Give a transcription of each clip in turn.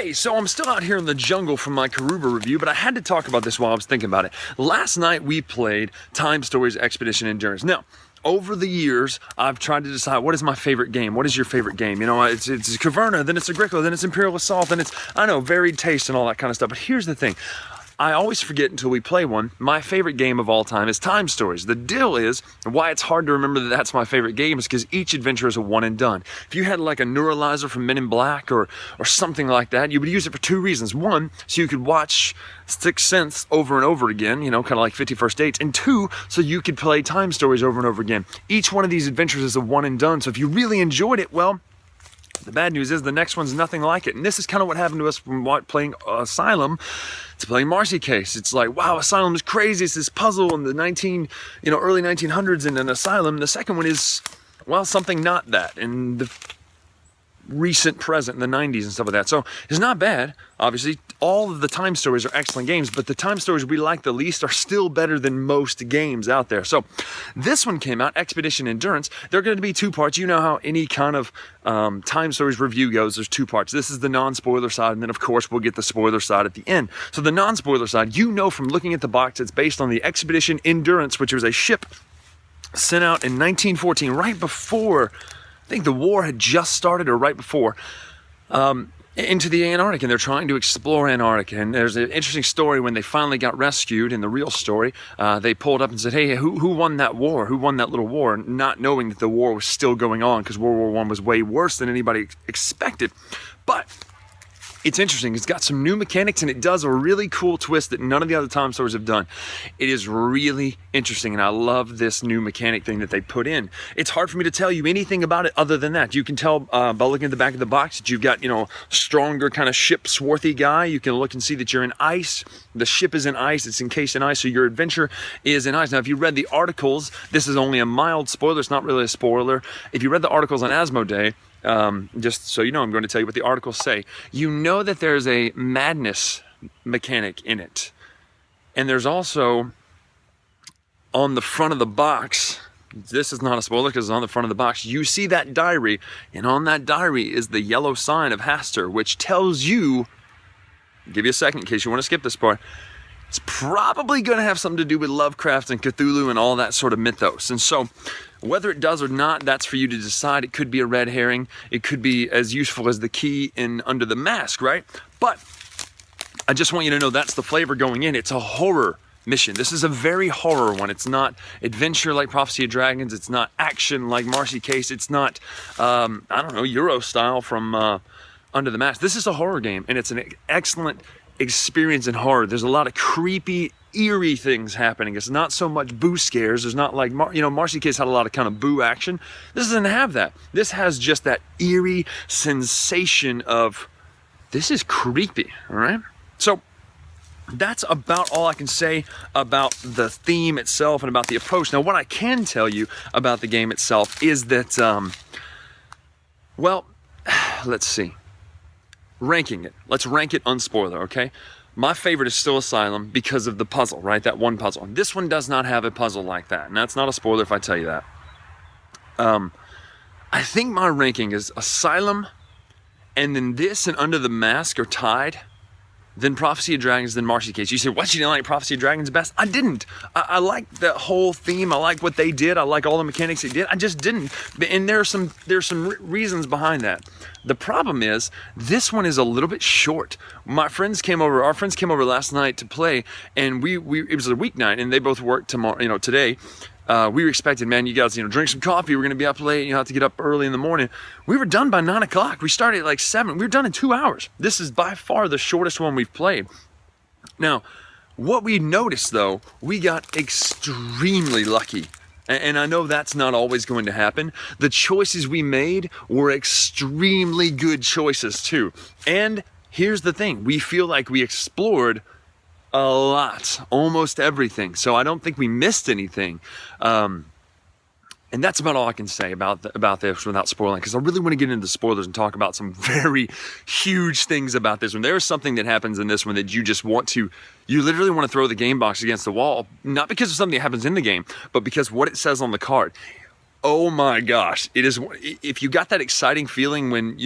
Hey, so I'm still out here in the jungle from my Karuba review, but I had to talk about this while I was thinking about it. Last night we played Time Stories Expedition Endurance. Now, over the years, I've tried to decide what is my favorite game. What is your favorite game? You know, it's Caverna, then it's Agricola, then it's Imperial Assault, then it's, I know, varied taste and all that kind of stuff. But here's the thing. I always forget until we play one. My favorite game of all time is Time Stories. The deal is, why it's hard to remember that that's my favorite game is because each adventure is a one and done. If you had like a neuralizer from Men in Black or something like that, you would use it for two reasons. One, so you could watch Sixth Sense over and over again, you know, kind of like 50 First Dates. And two, so you could play Time Stories over and over again. Each one of these adventures is a one and done. So if you really enjoyed it, well, the bad news is the next one's nothing like it. And this is kind of what happened to us from playing Asylum to playing Marcy Case. It's like, wow, Asylum is crazy. It's this puzzle in the early 1900s in an asylum. The second one is, well, something not that in the recent present in the 90s and stuff like that. So it's not bad. Obviously, all of the Time Stories are excellent games, but the Time Stories we like the least are still better than most games out there. So this one came out, Expedition Endurance. They're going to be two parts. You know how any kind of Time Stories review goes. There's two parts. This is the non-spoiler side, and then of course we'll get the spoiler side at the end. So the non-spoiler side, you know from looking at the box, it's based on the Expedition Endurance, which was a ship sent out in 1914, right before, I think the war had just started, or right before, into the Antarctic, and they're trying to explore Antarctica. And there's an interesting story when they finally got rescued. In the real story, they pulled up and said, hey, who won that war? Who won that little war? Not knowing that the war was still going on, because World War I was way worse than anybody expected. But it's interesting. It's got some new mechanics, and it does a really cool twist that none of the other Time Stories have done. It is really interesting, and I love this new mechanic thing that they put in. It's hard for me to tell you anything about it other than that. You can tell by looking at the back of the box that you've got, you know, stronger kind of ship swarthy guy. You can look and see that you're in ice. The ship is in ice. It's encased in ice, so your adventure is in ice. Now, if you read the articles, this is only a mild spoiler. It's not really a spoiler. If you read the articles on Asmodee, just so you know, I'm going to tell you what the articles say. You know that there's a madness mechanic in it. And there's also, on the front of the box, this is not a spoiler because it's on the front of the box, you see that diary, and on that diary is the yellow sign of Hastur, which tells you, I'll give you a second in case you want to skip this part, it's probably going to have something to do with Lovecraft and Cthulhu and all that sort of mythos. And so, whether it does or not, that's for you to decide. It could be a red herring. It could be as useful as the key in Under the Mask, right? But I just want you to know that's the flavor going in. It's a horror mission. This is a very horror one. It's not adventure like Prophecy of Dragons. It's not action like Marcy Case. It's not, I don't know, Euro style from Under the Mask. This is a horror game, and it's an excellent experience in horror. There's a lot of creepy, eerie things happening. It's not so much boo scares. There's not like, Marcy Case had a lot of kind of boo action. This doesn't have that. This has just that eerie sensation of, this is creepy, all right? So that's about all I can say about the theme itself and about the approach. Now, what I can tell you about the game itself is that, well, let's see. Ranking it. Let's rank it unspoiler, okay? My favorite is still Asylum because of the puzzle, right? That one puzzle. This one does not have a puzzle like that. And that's not a spoiler if I tell you that. I think my ranking is Asylum, and then this and Under the Mask are tied. Then Prophecy of Dragons, then Marcy Case. You say, what, you didn't like Prophecy of Dragons best? I didn't. I like the whole theme. I like what they did. I like all the mechanics they did. I just didn't. And there's some reasons behind that. The problem is, this one is a little bit short. Our friends came over last night to play, and it was a weeknight, and they both worked tomorrow, today. We were expecting, man, you guys, drink some coffee. We're going to be up late. You have to get up early in the morning. We were done by 9 o'clock. We started at like 7. We were done in 2 hours. This is by far the shortest one we've played. Now, what we noticed, though, we got extremely lucky. And I know that's not always going to happen. The choices we made were extremely good choices, too. And here's the thing. We feel like we explored a lot, almost everything. So I don't think we missed anything. And that's about all I can say about this without spoiling, because I really want to get into the spoilers and talk about some very huge things about this one. There is something that happens in this one that you literally want to throw the game box against the wall, not because of something that happens in the game, but because what it says on the card. Oh my gosh, it is, if you got that exciting feeling when,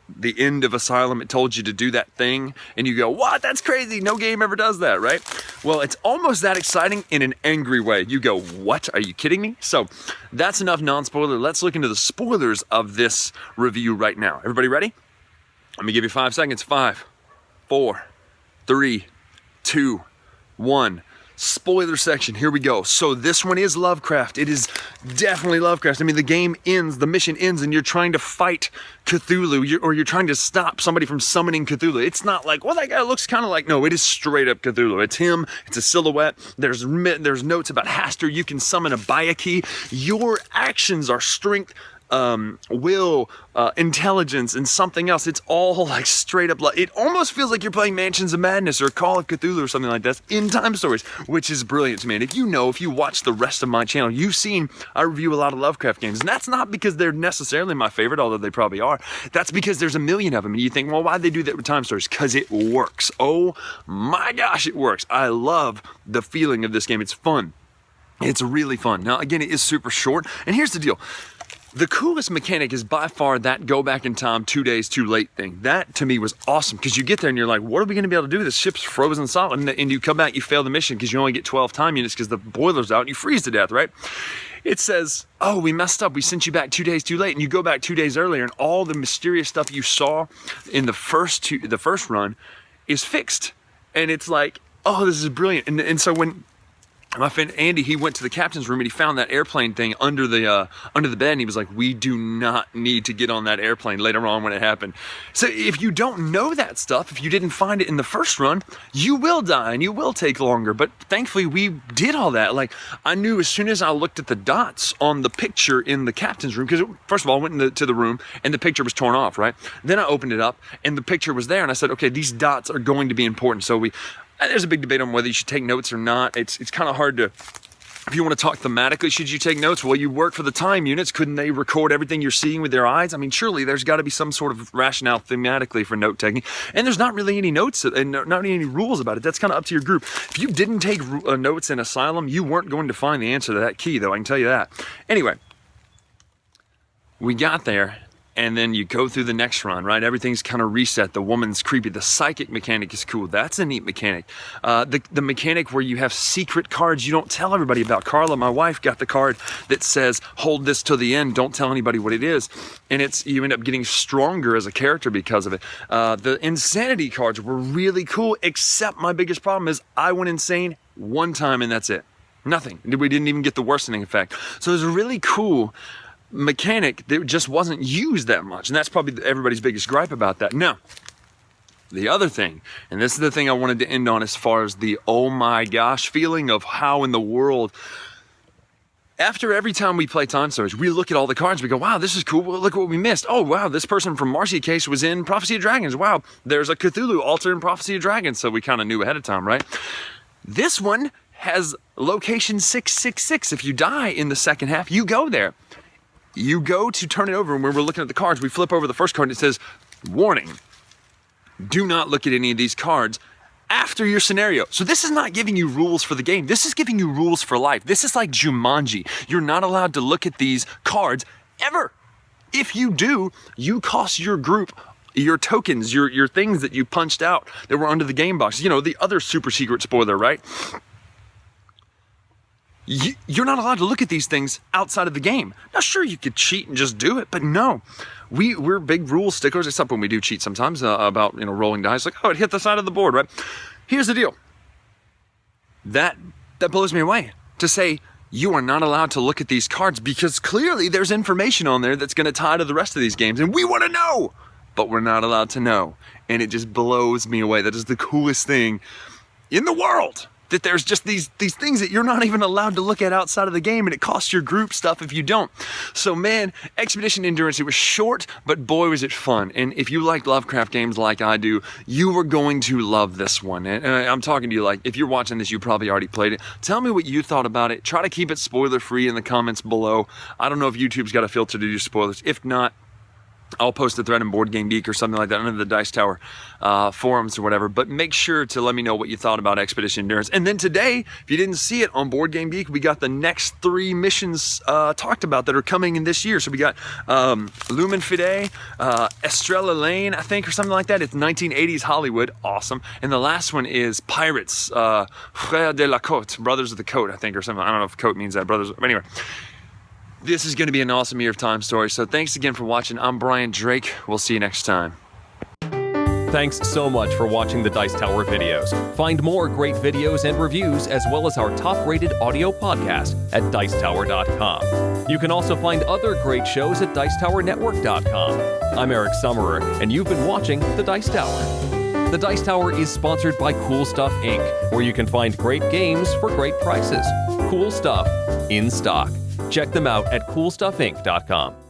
the end of Asylum, it told you to do that thing, and you go, what? That's crazy. No game ever does that, right? Well, it's almost that exciting in an angry way. You go, what? Are you kidding me? So that's enough non-spoiler. Let's look into the spoilers of this review right now. Everybody ready? Let me give you 5 seconds. 5, 4, 3, 2, 1. Spoiler section, here we go. So this one is Lovecraft. It is definitely Lovecraft. I mean, the game ends, the mission ends, and you're trying to fight Cthulhu, or you're trying to stop somebody from summoning Cthulhu. It's not like, well, that guy looks kind of like, no, it is straight up Cthulhu. It's him, it's a silhouette. There's notes about Hastur. You can summon a Bayaki. Your actions are strength, will, intelligence, and something else. It's all like straight up. It almost feels like you're playing Mansions of Madness or Call of Cthulhu or something like that in Time Stories, which is brilliant to me. And if you watch the rest of my channel, you've seen I review a lot of Lovecraft games, and that's not because they're necessarily my favorite, although they probably are. That's because there's a million of them, and you think, well, why'd they do that with Time Stories? Because it works. Oh my gosh, it works. I love the feeling of this game. It's fun. It's really fun. Now, again, it is super short, and here's the deal. The coolest mechanic is by far that go back in time 2 days too late thing. That to me was awesome, because you get there and you're like, what are we going to be able to do? This ship's frozen solid, and you come back, you fail the mission because you only get 12 time units because the boiler's out and you freeze to death, right? It says, oh, we messed up. We sent you back 2 days too late, and you go back 2 days earlier, and all the mysterious stuff you saw in the first run is fixed. And it's like, oh, this is brilliant. And so when my friend Andy, he went to the captain's room and he found that airplane thing under the bed, and he was like, we do not need to get on that airplane later on when it happened. So if you don't know that stuff, if you didn't find it in the first run, you will die and you will take longer. But thankfully we did all that. Like, I knew as soon as I looked at the dots on the picture in the captain's room, because first of all, I went to the room and the picture was torn off, right? Then I opened it up and the picture was there, and I said, okay, these dots are going to be important. So there's a big debate on whether you should take notes or not. It's kind of hard to, if you want to talk thematically, should you take notes? Well, you work for the time units. Couldn't they record everything you're seeing with their eyes? I mean, surely there's got to be some sort of rationale thematically for note taking. And there's not really any notes and not really any rules about it. That's kind of up to your group. If you didn't take notes in Asylum, you weren't going to find the answer to that key, though. I can tell you that. Anyway, we got there. And then you go through the next run, right? Everything's kind of reset. The woman's creepy. The psychic mechanic is cool. That's a neat mechanic. The mechanic where you have secret cards you don't tell everybody about. Carla, my wife, got the card that says, hold this till the end. Don't tell anybody what it is. And you end up getting stronger as a character because of it. The insanity cards were really cool, except my biggest problem is I went insane one time and that's it. Nothing. We didn't even get the worsening effect. So it was a really cool mechanic that just wasn't used that much, and that's probably everybody's biggest gripe about that. Now, the other thing, and this is the thing I wanted to end on as far as the oh my gosh feeling of how in the world, after every time we play Time Stories, we look at all the cards, we go, wow, this is cool, well, look what we missed. Oh wow, this person from Marcia Case was in Prophecy of Dragons. Wow, there's a Cthulhu altar in Prophecy of Dragons, so we kind of knew ahead of time, right? This one has location 666. If you die in the second half, you go there. You go to turn it over, and when we're looking at the cards, we flip over the first card and it says, warning, do not look at any of these cards after your scenario. So this is not giving you rules for the game. This is giving you rules for life. This is like Jumanji. You're not allowed to look at these cards ever. If you do, you cost your group your tokens, your things that you punched out that were under the game box. You know, the other super secret spoiler, right? You're not allowed to look at these things outside of the game. Now, sure, you could cheat and just do it, but no. We're big rule stickers, except when we do cheat sometimes about, rolling dice. Like, oh, it hit the side of the board, right? Here's the deal. That blows me away. To say, you are not allowed to look at these cards because clearly there's information on there that's going to tie to the rest of these games, and we want to know, but we're not allowed to know. And it just blows me away. That is the coolest thing in the world. That there's just these things that you're not even allowed to look at outside of the game, and it costs your group stuff if you don't. So man, Expedition Endurance, it was short, but boy was it fun. And if you like Lovecraft games like I do, you are going to love this one. And I'm talking to you like, if you're watching this, you probably already played it. Tell me what you thought about it. Try to keep it spoiler free in the comments below. I don't know if YouTube's got a filter to do spoilers. If not, I'll post a thread in Board Game Geek or something like that under the Dice Tower forums or whatever. But make sure to let me know what you thought about Expedition Endurance. And then today, if you didn't see it on Board Game Geek, we got the next 3 missions talked about that are coming in this year. So we got Lumen Fide, Estrella Lane, I think, or something like that. It's 1980s Hollywood. Awesome. And the last one is Pirates, Frères de la Côte, Brothers of the Coat, I think, or something. I don't know if Coat means that, brothers. But anyway. This is going to be an awesome year of Time Stories. So thanks again for watching. I'm Bryan Drake. We'll see you next time. Thanks so much for watching the Dice Tower videos. Find more great videos and reviews, as well as our top-rated audio podcast at Dicetower.com. You can also find other great shows at DicetowerNetwork.com. I'm Eric Summerer, and you've been watching The Dice Tower. The Dice Tower is sponsored by Cool Stuff Inc., where you can find great games for great prices. Cool stuff in stock. Check them out at CoolStuffInc.com.